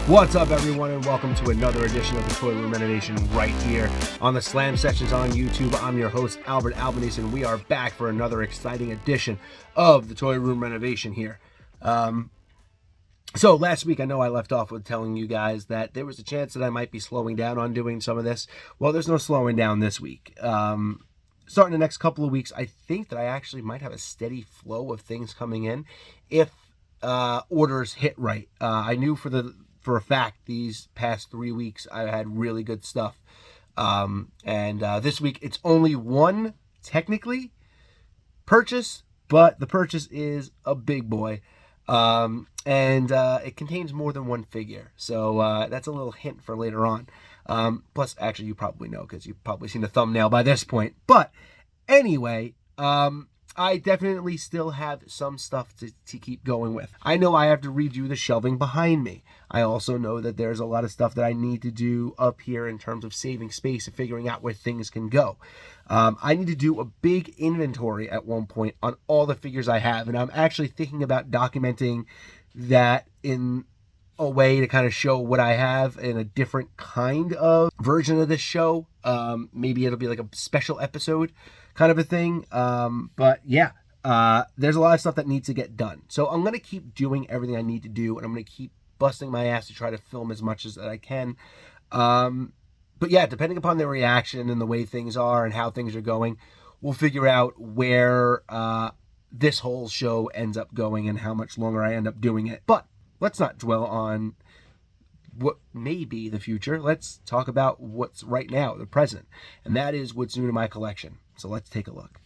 What's up, everyone, and welcome to another edition of the Toy Room Renovation right here on the Slam Sessions on YouTube. I'm your host, Albert Albanese, and we are back for another exciting edition of the Toy Room Renovation here. So last week, I know I left off with telling you guys that there was a chance that I might be slowing down on doing some of this. Well, there's no slowing down this week. Starting the next couple of weeks, I think that I actually might have a steady flow of things coming in if orders hit right. I knew for a fact these past 3 weeks I had really good stuff, and this week it's only one technically purchase, but the purchase is a big boy, and it contains more than one figure, so that's a little hint for later on. Plus, actually, you probably know because you've probably seen the thumbnail by this point. But anyway, I definitely still have some stuff to keep going with. I know I have to redo the shelving behind me. I also know that there's a lot of stuff that I need to do up here in terms of saving space and figuring out where things can go. I need to do a big inventory at one point on all the figures I have, and I'm actually thinking about documenting that in a way to kind of show what I have in a different kind of version of this show. Maybe it'll be like a special episode kind of a thing. But yeah, there's a lot of stuff that needs to get done. So I'm going to keep doing everything I need to do, and I'm going to keep busting my ass to try to film as much as I can. But yeah, depending upon the reaction and the way things are and how things are going, we'll figure out where this whole show ends up going and how much longer I end up doing it. But let's not dwell on what may be the future. Let's talk about what's right now, the present. And that is what's new to my collection. So let's take a look.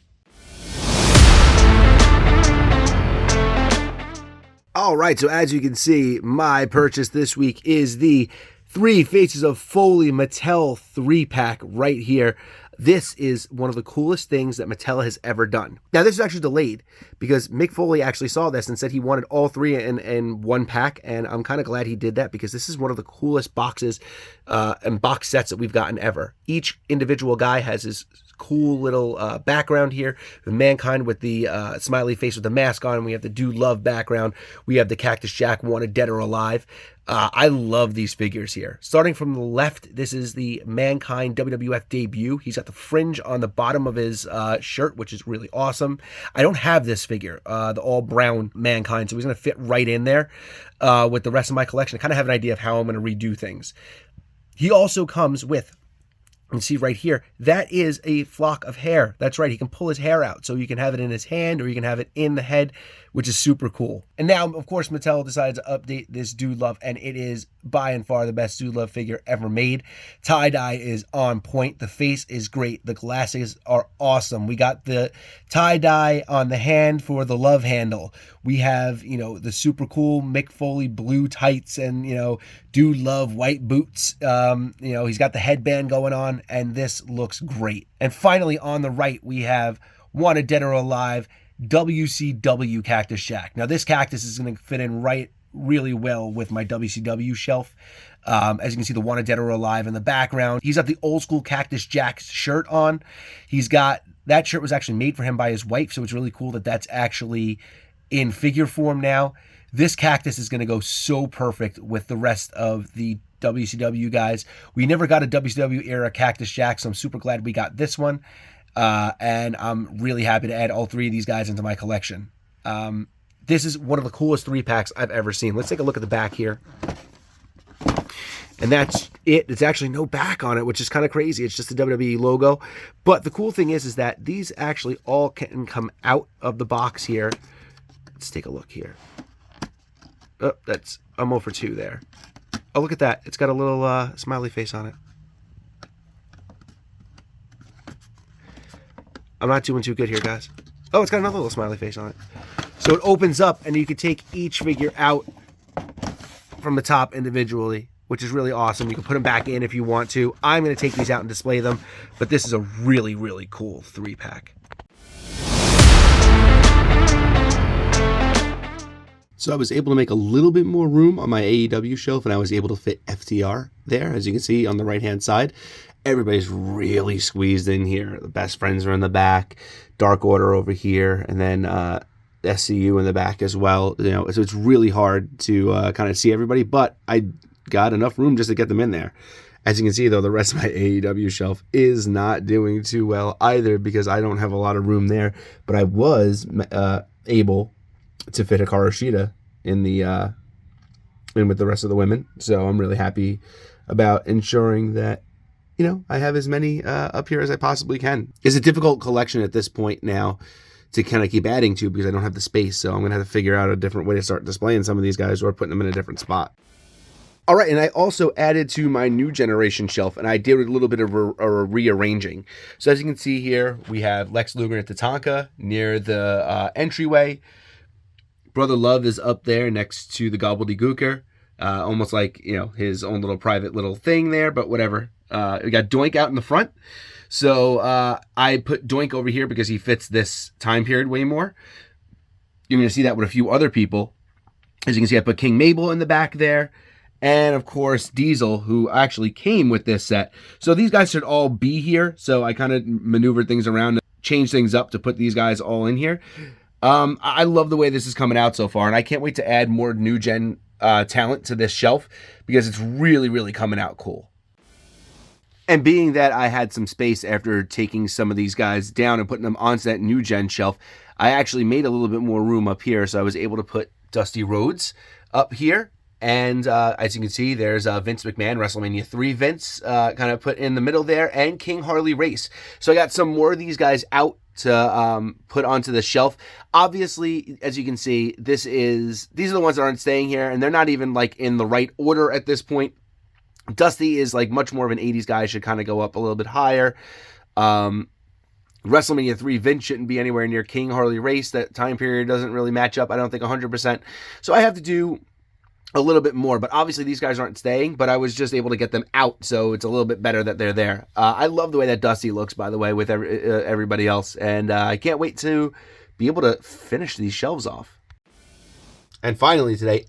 All right, so as you can see, my purchase this week is the Three Faces of Foley Mattel 3-pack right here. This is one of the coolest things that Mattel has ever done. Now, this is actually delayed because Mick Foley actually saw this and said he wanted all three in one pack, and I'm kind of glad he did that because this is one of the coolest boxes and box sets that we've gotten ever. Each individual guy has his cool little background here. The Mankind with the smiley face with the mask on. We have the Dude Love background. We have the Cactus Jack, Wanted Dead or Alive. I love these figures here. Starting from the left, this is the Mankind WWF debut. He's got the fringe on the bottom of his shirt, which is really awesome. I don't have this figure, the all brown Mankind, so he's going to fit right in there with the rest of my collection. I kind of have an idea of how I'm going to redo things. He also comes with, you can see right here, that is a flock of hair. That's right, he can pull his hair out, so you can have it in his hand or you can have it in the head, which is super cool. And now, of course, Mattel decided to update this Dude Love, and it is by and far the best Dude Love figure ever made. Tie-dye is on point. The face is great. The glasses are awesome. We got the tie-dye on the hand for the love handle. We have, the super cool Mick Foley blue tights and, Dude Love white boots. He's got the headband going on, and this looks great. And finally, on the right, we have Wanted Dead or Alive WCW Cactus Jack. Now, this cactus is going to fit in really well with my WCW shelf. As you can see, the Wanted Dead or Alive in the background. He's got the old school Cactus Jack shirt on. He's got, that shirt was actually made for him by his wife, so it's really cool that that's actually in figure form now. This cactus is going to go so perfect with the rest of the WCW guys. We never got a WCW era Cactus Jack, so I'm super glad we got this one. And I'm really happy to add all three of these guys into my collection. This is one of the coolest 3-packs I've ever seen. Let's take a look at the back here. And that's it. It's actually no back on it, which is kind of crazy. It's just the WWE logo. But the cool thing is that these actually all can come out of the box here. Let's take a look here. Oh, I'm 0 for 2 there. Oh, look at that. It's got a little smiley face on it. I'm not doing too good here, guys. Oh, it's got another little smiley face on it. So it opens up, and you can take each figure out from the top individually, which is really awesome. You can put them back in if you want to. I'm going to take these out and display them, but this is a really, really cool 3-pack. So I was able to make a little bit more room on my AEW shelf, and I was able to fit FTR there, as you can see on the right-hand side. Everybody's really squeezed in here. The Best Friends are in the back, Dark Order over here, and then SCU in the back as well. So it's really hard to kind of see everybody, but I got enough room just to get them in there. As you can see, though, the rest of my AEW shelf is not doing too well either because I don't have a lot of room there. But I was able to fit Hikaru Shida in with the rest of the women. So I'm really happy about ensuring that, I have as many up here as I possibly can. It's a difficult collection at this point now to kind of keep adding to because I don't have the space. So I'm going to have to figure out a different way to start displaying some of these guys or putting them in a different spot. All right, and I also added to my new generation shelf, and I did a little bit of a rearranging. So as you can see here, we have Lex Luger and Tatanka near the entryway. Brother Love is up there next to the Gobbledygooker, almost like, his own little private little thing there, but whatever. We got Doink out in the front. So I put Doink over here because he fits this time period way more. You're going to see that with a few other people. As you can see, I put King Mabel in the back there. And, of course, Diesel, who actually came with this set. So these guys should all be here. So I kind of maneuvered things around to change things up to put these guys all in here. I love the way this is coming out so far. And I can't wait to add more new gen talent to this shelf because it's really, really coming out cool. And being that I had some space after taking some of these guys down and putting them onto that new gen shelf, I actually made a little bit more room up here. So I was able to put Dusty Rhodes up here. And as you can see, there's Vince McMahon, WrestleMania 3 Vince, kind of put in the middle there, and King Harley Race. So I got some more of these guys out to put onto the shelf. Obviously, as you can see, these are the ones that aren't staying here, and they're not even like in the right order at this point. Dusty is like much more of an 80s guy, should kind of go up a little bit higher. WrestleMania 3 Vince shouldn't be anywhere near King Harley Race. That time period doesn't really match up, I don't think, 100%. So I have to do a little bit more, but obviously these guys aren't staying, but I was just able to get them out, so it's a little bit better that they're there. I love the way that Dusty looks, by the way, with everybody else, and I can't wait to be able to finish these shelves off. And finally today,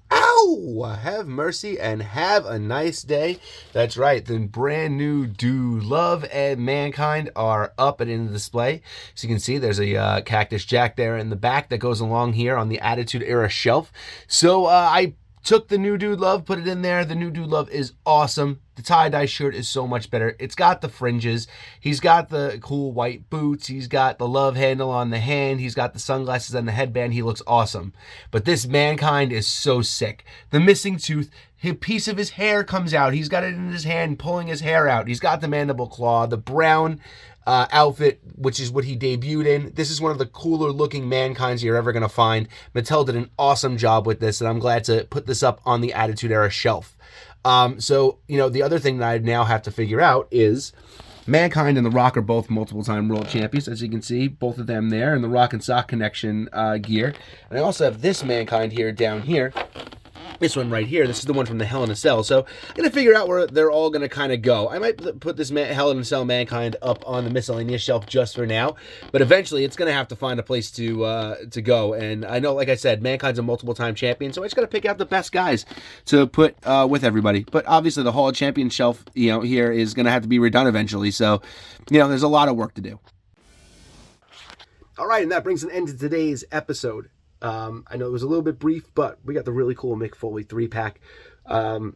have mercy and have a nice day. That's right, the brand new Dude Love and Mankind are up and in the display. So you can see there's a Cactus Jack there in the back that goes along here on the Attitude Era shelf. So I took the new Dude Love, put it in there. The new Dude Love is awesome. The tie-dye shirt is so much better. It's got the fringes. He's got the cool white boots. He's got the love handle on the hand. He's got the sunglasses and the headband. He looks awesome. But this Mankind is so sick. The missing tooth, a piece of his hair comes out. He's got it in his hand, pulling his hair out. He's got the mandible claw, the brown outfit, which is what he debuted in. This is one of the cooler looking Mankinds you're ever going to find. Mattel did an awesome job with this, and I'm glad to put this up on the Attitude Era shelf. So, the other thing that I now have to figure out is Mankind and The Rock are both multiple-time world champions, as you can see, both of them there, and the Rock and Sock Connection gear. And I also have this Mankind here down here. This one right here, this is the one from the Hell in a Cell. So I'm going to figure out where they're all going to kind of go. I might put this Hell in a Cell Mankind up on the miscellaneous shelf just for now. But eventually, it's going to have to find a place to go. And I know, like I said, Mankind's a multiple-time champion. So I just got to pick out the best guys to put with everybody. But obviously, the Hall of Champions shelf, here is going to have to be redone eventually. So, there's a lot of work to do. All right, and that brings an end to today's episode. I know it was a little bit brief, but we got the really cool Mick Foley 3-pack.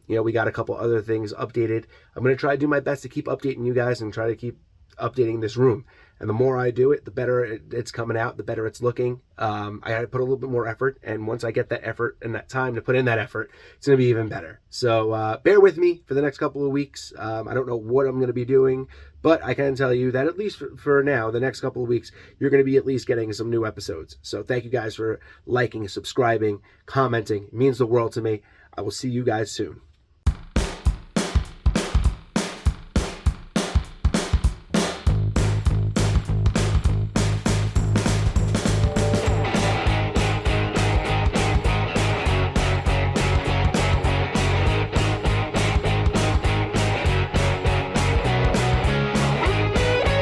We got a couple other things updated. I'm going to try to do my best to keep updating you guys and try to keep updating this room. And the more I do it, the better it's coming out, the better it's looking. I had to put a little bit more effort, and once I get that effort and that time to put in that effort, it's going to be even better. So bear with me for the next couple of weeks. I don't know what I'm going to be doing, but I can tell you that at least for now, the next couple of weeks, you're going to be at least getting some new episodes. So thank you guys for liking, subscribing, commenting. It means the world to me. I will see you guys soon.